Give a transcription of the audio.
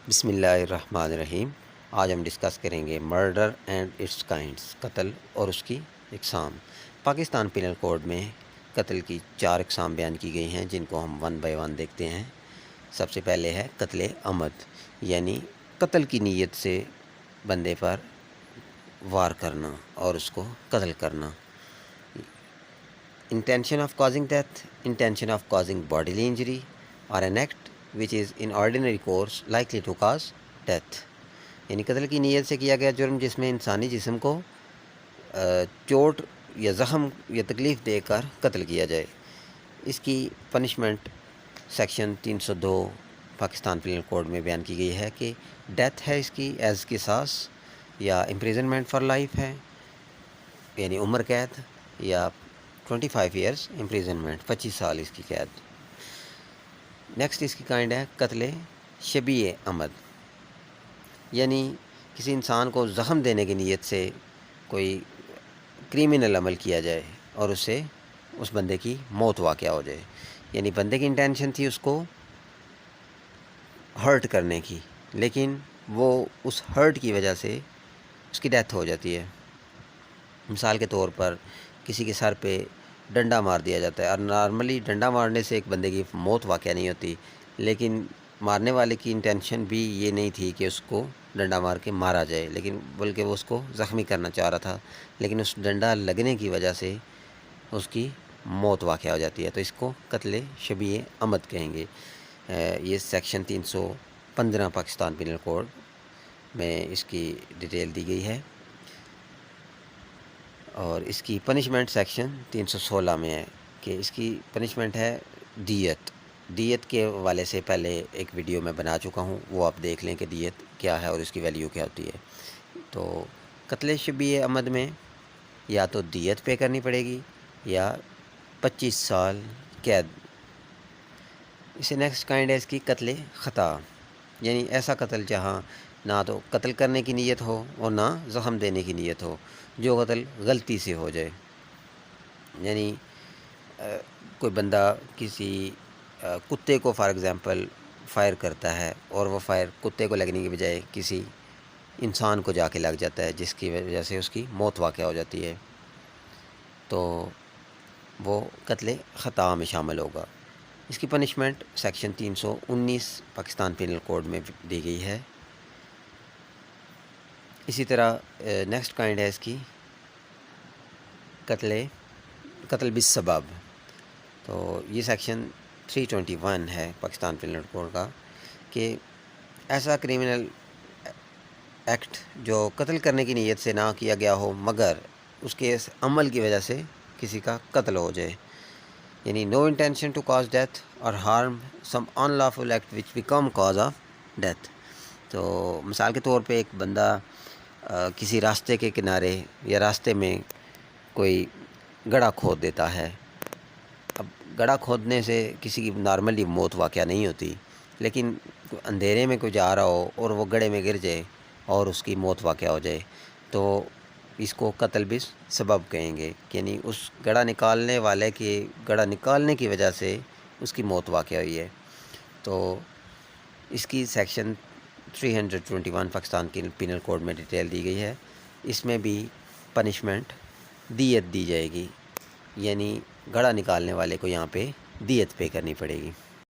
بسم اللہ الرحمن الرحیم۔ آج ہم ڈسکس کریں گے مرڈر اینڈ اٹس کائنڈس، قتل اور اس کی اقسام۔ پاکستان پینل کوڈ میں قتل کی 4 اقسام بیان کی گئی ہیں، جن کو ہم 1 بائی 1 دیکھتے ہیں۔ سب سے پہلے ہے قتل عمد، یعنی قتل کی نیت سے بندے پر وار کرنا اور اس کو قتل کرنا۔ Intention of causing death, intention of causing bodily injury, or an act which is in ordinary course likely to cause death۔ یعنی قتل کی نیت سے کیا گیا جرم جس میں انسانی جسم کو چوٹ یا زخم یا تکلیف دے کر قتل کیا جائے۔ اس کی punishment section 302 Pakistan penal code میں بیان کی گئی ہے کہ ڈیتھ ہے اس کی ایز قصاص، یا امپریزنمنٹ فار لائف ہے، یعنی عمر قید، یا 25 ایئرس امپریزنمنٹ، 25 سال اس کی قید۔ نیکسٹ اس کی کائنڈ ہے قتل شبیہ عمد، یعنی کسی انسان کو زخم دینے کی نیت سے کوئی کریمنل عمل کیا جائے اور اس بندے کی موت واقع ہو جائے۔ یعنی بندے کی انٹینشن تھی اس کو ہرٹ کرنے کی، لیکن وہ اس ہرٹ کی وجہ سے اس کی ڈیتھ ہو جاتی ہے۔ مثال کے طور پر کسی کے سر پہ ڈنڈا مار دیا جاتا ہے، اور نارملی ڈنڈا مارنے سے ایک بندے کی موت واقع نہیں ہوتی، لیکن مارنے والے کی انٹینشن بھی یہ نہیں تھی کہ اس کو ڈنڈا مار کے مارا جائے، لیکن بلکہ وہ اس کو زخمی کرنا چاہ رہا تھا، لیکن اس ڈنڈا لگنے کی وجہ سے اس کی موت واقع ہو جاتی ہے، تو اس کو قتل شبیہ عمد کہیں گے۔ یہ سیکشن 315 پاکستان پینل کوڈ میں اس کی ڈیٹیل دی گئی ہے، اور اس کی پنشمنٹ سیکشن 316 میں ہے کہ اس کی پنشمنٹ ہے دیت۔ دیت کے حوالے سے پہلے ایک ویڈیو میں بنا چکا ہوں، وہ آپ دیکھ لیں کہ دیت کیا ہے اور اس کی ویلیو کیا ہوتی ہے۔ تو قتل شبیہ عمد میں یا تو دیت پے کرنی پڑے گی یا 25 سال قید۔ اسے نیکسٹ کائنڈ ہے اس کی قتل خطا، یعنی ایسا قتل جہاں نہ تو قتل کرنے کی نیت ہو اور نہ زخم دینے کی نیت ہو، جو قتل غلطی سے ہو جائے۔ یعنی کوئی بندہ کسی کتے کو فار ایگزامپل فائر کرتا ہے، اور وہ فائر کتے کو لگنے کی بجائے کسی انسان کو جا کے لگ جاتا ہے، جس کی وجہ سے اس کی موت واقع ہو جاتی ہے، تو وہ قتل خطا میں شامل ہوگا۔ اس کی punishment section 319 Pakistan penal code میں دی گئی ہے۔ اسی طرح نیکسٹ کائنڈ ہے اس کی قتل بالسبب۔ تو یہ سیکشن 321 ہے پاکستان پینل کوڈ کا، کہ ایسا کریمنل ایکٹ جو قتل کرنے کی نیت سے نہ کیا گیا ہو، مگر اس کے عمل کی وجہ سے کسی کا قتل ہو جائے۔ یعنی نو انٹینشن ٹو کاز ڈیتھ اور harm some in lawful act which become cause of death. تو مثال کے طور پہ ایک بندہ کسی راستے کے کنارے یا راستے میں کوئی گڑھا کھود دیتا ہے۔ اب گڑھا کھودنے سے کسی کی نارملی موت واقع نہیں ہوتی، لیکن اندھیرے میں کوئی جا رہا ہو اور وہ گڑھے میں گر جائے اور اس کی موت واقع ہو جائے، تو اس کو قتل بالسبب کہیں گے، یعنی اس گڑھا نکالنے والے کی گڑھا نکالنے کی وجہ سے اس کی موت واقع ہوئی ہے۔ تو اس کی سیکشن 321 پاکستان کی پینل کوڈ میں ڈیٹیل دی گئی ہے۔ اس میں بھی پنشمنٹ دیت دی جائے گی، یعنی گڑھا نکالنے والے کو یہاں پہ دیت پے کرنی پڑے گی۔